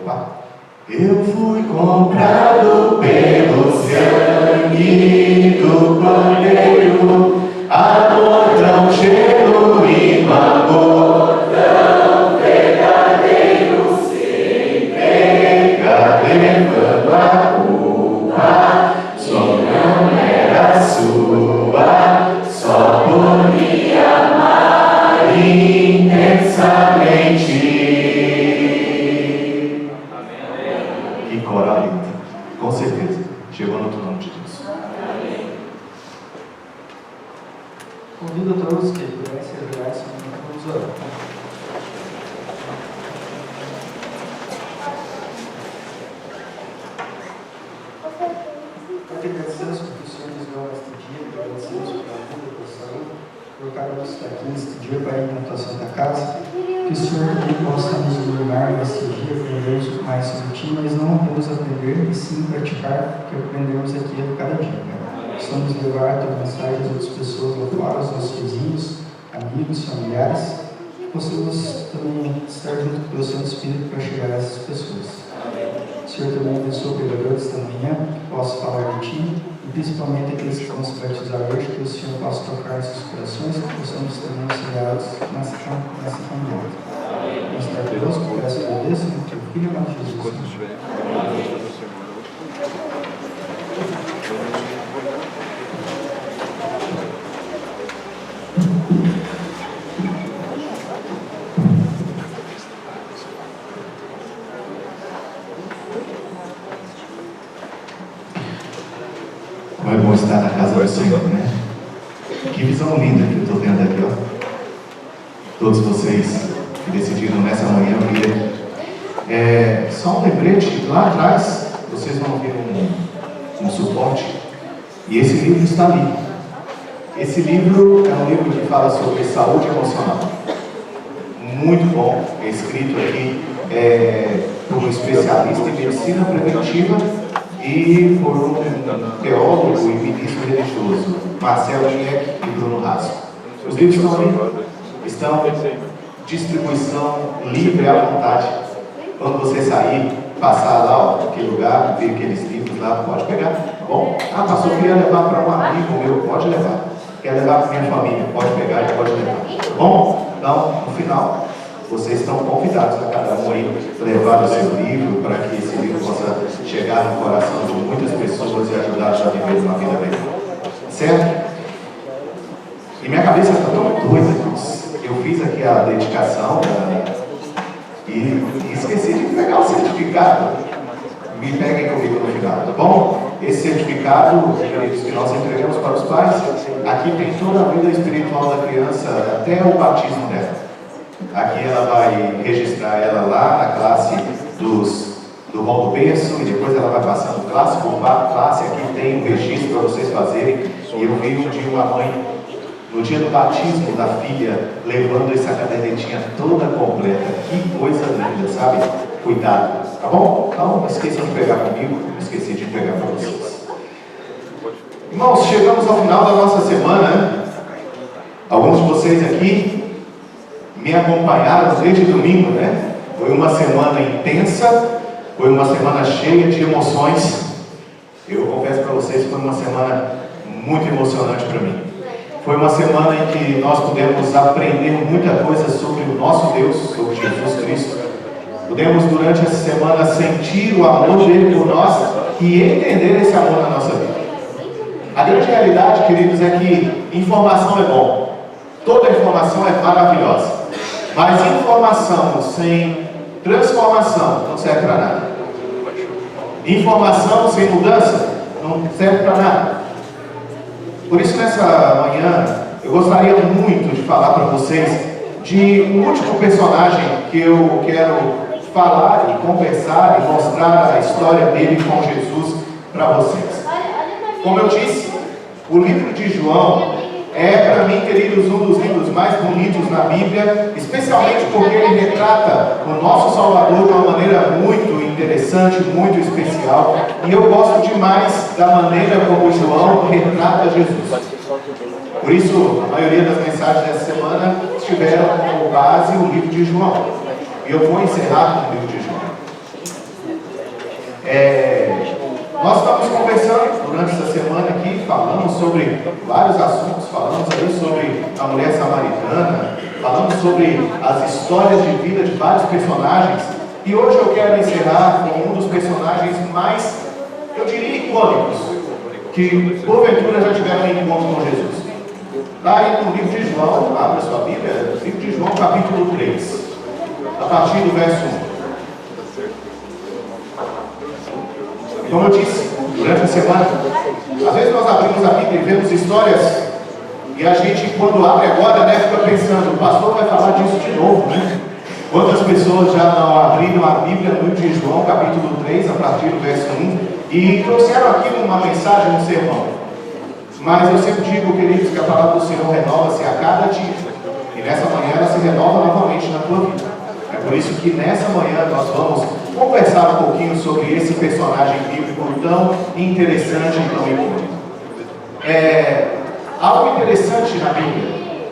Eu fui comprado pelo sangue do Cordeiro, amor tão genuíno, amor tão verdadeiro, sem pecado, levando a culpa, só não era sua, só por me amar intensamente. Que coral lindo, com certeza, chegou no trono de Deus. Convido a todos que pudessem ajoelhar-se enquanto vamos orar. Pai, te agradecemos porque o Senhor nos deu neste dia, te agradecemos pela vida, pela saúde, por cada um estar aqui neste dia, Pai, na tua santa casa. Que o Senhor também possa nos iluminar neste dia, aprendermos mais sobre ti, mas não apenas aprender, e sim praticar o que aprendemos aqui a cada dia, Pai. Possamos levar a tua mensagem às outras pessoas lá fora, aos nossos vizinhos, amigos, familiares, que possamos também estar junto com o teu Santo Espírito para chegar a essas pessoas. O Senhor também abençoe o pregador desta manhã, que possa falar de ti, e principalmente aqueles que vão se batizar hoje, que o Senhor possa tocar em seus corações, que possamos também ser guiados nessa caminhada. Vamos estar conosco, peço a Deus, no teu Filho, amado Jesus. Como é bom estar na casa do Senhor, né? Que visão linda que eu estou vendo aqui, ó. Todos vocês que decidiram nessa manhã vir. Só um lembrete, lá atrás vocês vão ver um suporte, e esse livro está ali. Esse livro é um livro que fala sobre saúde emocional. Muito bom, é escrito aqui por um especialista em medicina preventiva e por um teólogo e ministro religioso, Marcelo Schneck e Bruno Rasso. Os livros estão ali, estão distribuição livre à vontade. Quando você sair, passar lá, ó, naquele lugar, ver aqueles livros lá, pode pegar, tá bom? Ah, pastor, eu queria levar para um amigo meu, pode levar. Quer levar para minha família, pode pegar e pode levar, tá bom? Então, no final, vocês estão convidados a cada um aí levar o seu livro para que esse livro possa chegar no coração de muitas pessoas e ajudá-los a viver uma vida melhor. Certo? E minha cabeça está tão doida, irmãos. Eu fiz aqui a dedicação e esqueci de pegar o certificado. Me peguem comigo no final, tá bom? Esse certificado, queridos, que nós entregamos para os pais, aqui tem toda a vida espiritual da criança até o batismo dela. Aqui ela vai registrar ela lá na classe do rol do berço, e depois ela vai passando classe por classe. Aqui tem um registro para vocês fazerem. E eu vi um dia uma mãe, no dia do batismo da filha, levando essa cadernetinha toda completa. Que coisa linda, sabe? Cuidado, tá bom? Então, não esqueçam de pegar comigo, não esqueci de pegar para vocês. Irmãos, chegamos ao final da nossa semana. Alguns de vocês aqui me acompanharam desde domingo, né? Foi uma semana intensa, foi uma semana cheia de emoções. Eu confesso para vocês que foi uma semana muito emocionante para mim. Foi uma semana em que nós pudemos aprender muita coisa sobre o nosso Deus, sobre Jesus Cristo. Pudemos durante essa semana sentir o amor dele por nós e entender esse amor na nossa vida. A grande realidade, queridos, é que informação é bom. Toda informação é maravilhosa. Mas informação sem transformação não serve para nada. Informação sem mudança não serve para nada. Por isso, nessa manhã, eu gostaria muito de falar para vocês de um último personagem que eu quero falar e conversar e mostrar a história dele com Jesus para vocês. Como eu disse, o livro de João é, para mim, queridos, um dos livros mais bonitos na Bíblia, especialmente porque ele retrata o nosso Salvador de uma maneira muito interessante, muito especial. E eu gosto demais da maneira como João retrata Jesus. Por isso, a maioria das mensagens dessa semana tiveram como base o livro de João. E eu vou encerrar com o livro de João. Nós estamos conversando durante essa semana aqui, falamos sobre vários assuntos, falamos aí sobre a mulher samaritana, falamos sobre as histórias de vida de vários personagens, e hoje eu quero encerrar com um dos personagens mais, eu diria, icônicos, que porventura já tiveram um encontro com Jesus. Está aí no livro de João, abra sua Bíblia, livro de João, capítulo 3, a partir do verso 1. Como eu disse, durante a semana, às vezes nós abrimos a Bíblia e vemos histórias, e a gente, quando abre agora, né, fica pensando, o pastor vai falar disso de novo, né? Quantas pessoas já não abriram a Bíblia no livro de João, capítulo 3, a partir do verso 1, e trouxeram aqui uma mensagem, um sermão. Mas eu sempre digo, queridos, que a palavra do Senhor renova-se a cada dia, e nessa manhã ela se renova novamente na tua vida. É por isso que nessa manhã nós vamos conversar um pouquinho sobre esse personagem bíblico tão interessante e tão icônico. Algo interessante na Bíblia.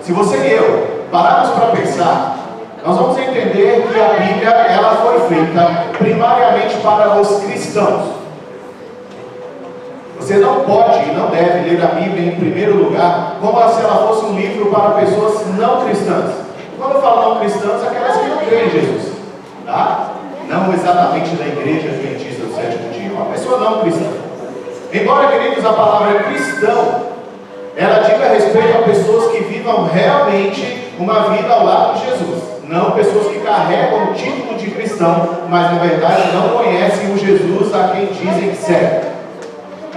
Se você e eu pararmos para pensar, nós vamos entender que a Bíblia ela foi feita primariamente para os cristãos. Você não pode e não deve ler a Bíblia em primeiro lugar como se ela fosse um livro para pessoas não cristãs. Quando eu falo não cristãs, aquelas que não creem em Jesus, tá? Não exatamente da igreja adventista do sétimo dia, uma pessoa não cristã. Embora, queridos, a palavra cristão, ela diga respeito a pessoas que vivam realmente uma vida ao lado de Jesus. Não pessoas que carregam o título de cristão, mas na verdade não conhecem o Jesus a quem dizem que servem.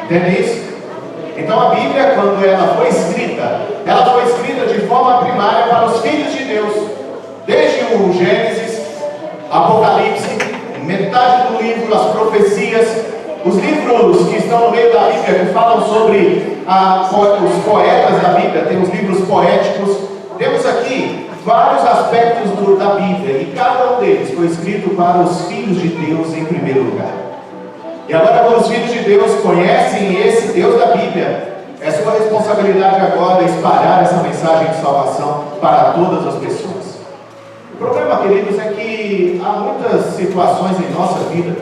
Entende isso? Então a Bíblia, quando ela foi escrita de forma primária para os filhos de Deus. Desde o Gênesis, Apocalipse, metade do livro, as profecias, os livros que estão no meio da Bíblia, que falam sobre os poetas da Bíblia, tem os livros poéticos. Temos aqui vários aspectos da Bíblia, e cada um deles foi escrito para os filhos de Deus em primeiro lugar. E agora, quando os filhos de Deus conhecem esse Deus da Bíblia, é sua responsabilidade agora espalhar essa mensagem de salvação para todas as pessoas. O problema, queridos, é que há muitas situações em nossa vida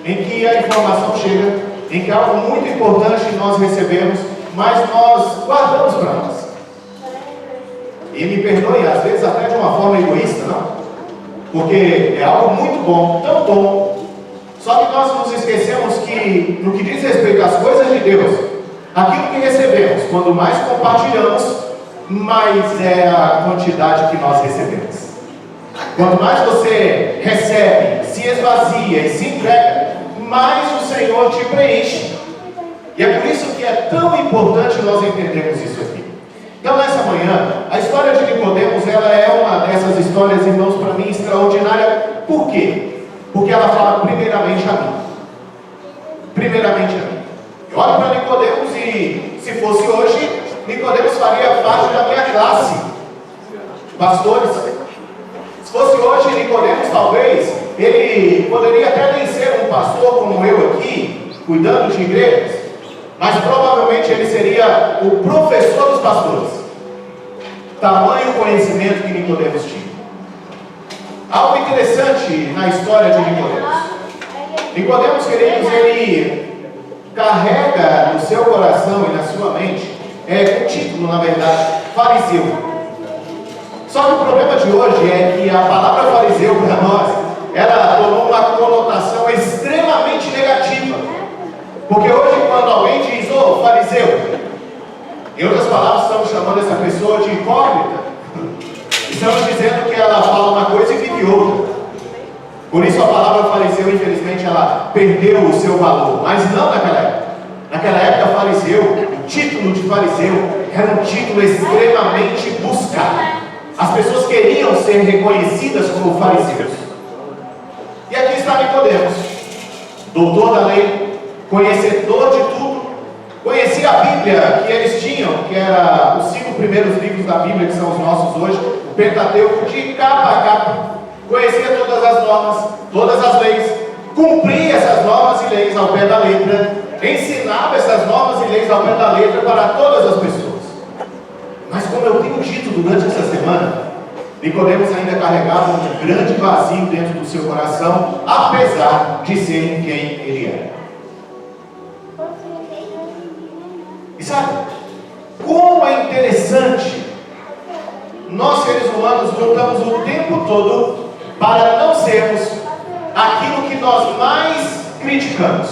em que a informação chega, em que algo muito importante nós recebemos, mas nós guardamos para nós. E me perdoe, às vezes até de uma forma egoísta, não? Porque é algo muito bom, tão bom. Só que nós nos esquecemos que, no que diz respeito às coisas de Deus, aquilo que recebemos, quando mais compartilhamos, mais é a quantidade que nós recebemos. Quanto mais você recebe, se esvazia e se entrega, mais o Senhor te preenche. E é por isso que é tão importante nós entendermos isso aqui. Então, nessa manhã, a história de Nicodemos, ela é uma dessas histórias, irmãos, para mim, extraordinária. Por quê? Porque ela fala primeiramente a mim. Primeiramente a mim. Eu olho para Nicodemos e, se fosse hoje, Nicodemos faria parte da minha classe. Pastores. Se fosse hoje, Nicodemos, talvez, ele poderia até nem ser um pastor como eu aqui, cuidando de igrejas, mas provavelmente ele seria o professor dos pastores. Tamanho conhecimento que Nicodemos tinha. Algo interessante na história de Nicodemos. Nicodemos, queridos, ele carrega no seu coração e na sua mente, o título, na verdade, fariseu. Só que o problema de hoje é que a palavra fariseu para nós, ela tomou uma conotação extremamente negativa. Porque hoje, quando alguém diz, ô fariseu, em outras palavras, estamos chamando essa pessoa de hipócrita. Estamos dizendo que ela fala uma coisa e vive outra. Por isso a palavra fariseu, infelizmente, ela perdeu o seu valor. Mas não naquela época. Naquela época, fariseu, o título de fariseu, era um título extremamente buscado. As pessoas queriam ser reconhecidas como fariseus. E aqui está Nicodemos, doutor da lei, conhecedor de tudo, conhecia a Bíblia que eles tinham, que era os 5 primeiros livros da Bíblia, que são os nossos hoje, o Pentateuco, de capa a capa, conhecia todas as normas, todas as leis, cumpria essas normas e leis ao pé da letra, ensinava essas normas e leis ao pé da letra para todas as pessoas. Mas como eu tenho dito durante essa semana, Nicodemos ainda carregava um grande vazio dentro do seu coração, apesar de ser quem ele era. E sabe, como é interessante, nós seres humanos lutamos o tempo todo para não sermos aquilo que nós mais criticamos,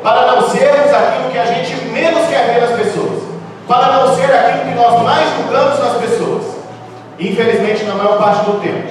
para não sermos aquilo que a gente menos quer ver nas pessoas, para não ser aquilo que nós mais julgamos nas pessoas. Infelizmente, na maior parte do tempo,